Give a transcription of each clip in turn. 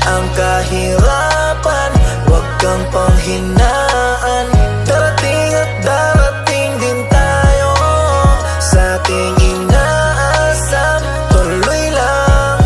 ang kahirapan, huwag kang panghinaan. Darating at darating din tayo sa ating inaasam. Tuloy lang,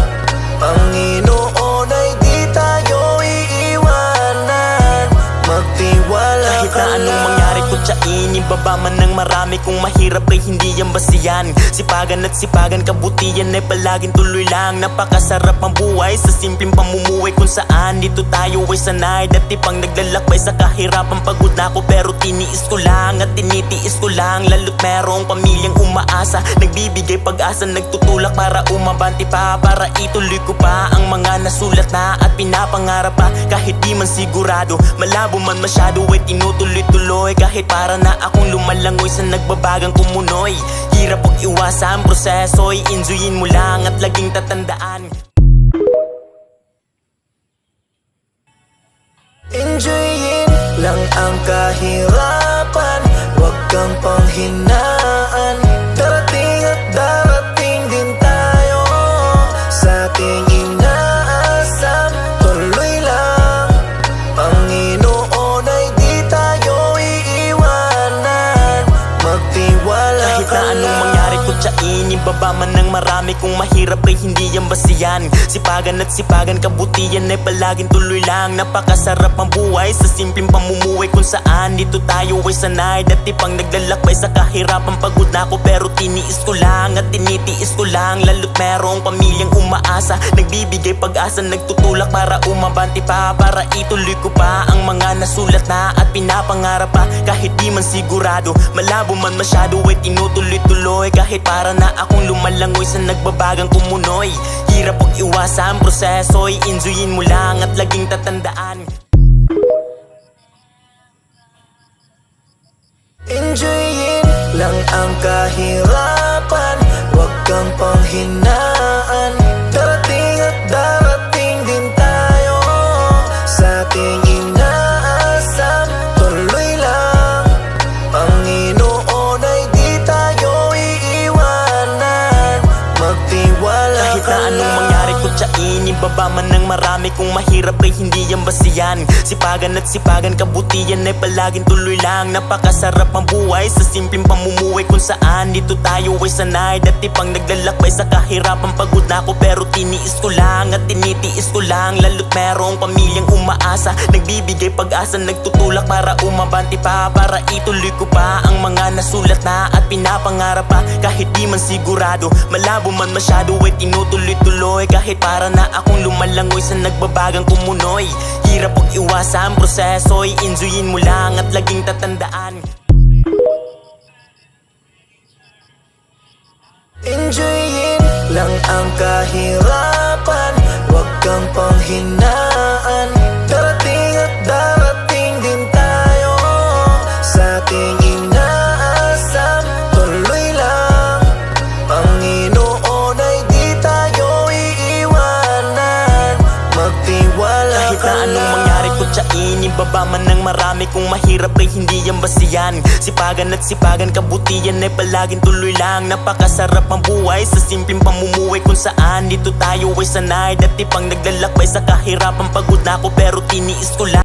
Panginoon ay di tayo iiwanan. Magtiwala kahit ka na anong lang. mangyari kutsain, ibaba man ng marami. Kung mahirap ay hindi yan basihan. Sipagan at sipagan, kabutihan ay palaging tuloy lang. Napakasarap ang buhay sa simpleng pamumuhay, kung saan dito tayo ay sanay. Dati pang naglalakbay sa kahirapan, pagod na ako pero tiniis ko lang at tinitiis ko lang. Lalo't merong pamilyang umaasa, nagbibigay pag-asa, nagtutulak para umabanti pa, para ituloy ko pa ang mga nasulat na at pinapangarap pa. Kahit di man sigurado, malabo man masyado ay tinutuloy-tuloy. Kahit para na akong lumalangoy sa nagbabagang kumunoy. Hirap pag iwasan proseso, i-enjoyin mo lang at laging tatandaan. Enjoyin lang ang kahirapan, huwag kang panghinaan. Darating at darating din tayo sa ating inaasam. Tuloy lang, Panginoon ay di tayo iiwanan. Magtiwala Kahit ka na anong lang. mangyari kutsain, ibaba man ng marami. Kung mahirap ay hindi yan basihan. Sipagan at sipagan, kabutihan ay palaging tuloy lang. Napakasarap ang buhay sa simpleng pamumuhay, kung saan dito tayo ay sanay. Dati pang naglalakbay sa kahirapan, pagod na ako pero tiniis ko lang at tinitiis ko lang. Lalo't merong pamilyang umaasa, nagbibigay pag-asa, nagtutulak para umabanti pa, para ituloy ko pa ang mga nasulat na at pinapangarap pa. Kahit di man sigurado, malabo man masyado ay tinutuloy-tuloy. Kahit para na akong lumalangoy sa nagbabagang kumunoy. Hirap pag iwasan proseso, i-enjoyin mo lang at laging tatandaan. Enjoyin lang ang kahirapan, huwag kang panghinaan. Darating at darating din tayo sa ating inaasam. Tuloy lang, Panginoon ay di tayo iiwanan. Magtiwala Kahit ka na anong lang. mangyari kutsain, ibaba man ng marami. Kung mahirap ay hindi yan basihan. Sipagan at sipagan, kabutihan ay palaging tuloy lang. Napakasarap ang buhay sa simpleng pamumuhay, kung saan dito tayo ay sanay. Dati pang naglalakbay sa kahirapan, pagod na ako pero tiniis ko lang at tinitiis ko lang. Lalo't merong pamilyang umaasa, nagbibigay pag-asa, nagtutulak para umabanti pa, para ituloy ko pa ang mga nasulat na at pinapangarap pa. Kahit di man sigurado, malabo man masyado ay tinutuloy-tuloy. Kahit para na akong lumalangoy sa nagbabagang kumunoy. Hirap pag iwasan proseso, i-enjoyin mo lang at laging tatandaan. Enjoyin lang ang kahirapan, huwag kang panghinaan. Darating at darating din tayo sa ating inaasam. Tuloy lang, Panginoon ay di tayo iiwanan. Magtiwala Kahit ka na anong lang. mangyari kutsain, ibaba man ng marami. Kung mahirap ay hindi yan basihan. Sipagan at sipagan, kabutihan ay palaging tuloy lang. Napakasarap ang buhay sa simpleng pamumuhay, kung saan dito tayo ay sanay. Dati pang naglalakbay sa kahirapan, pagod na ako pero tiniis ko lang.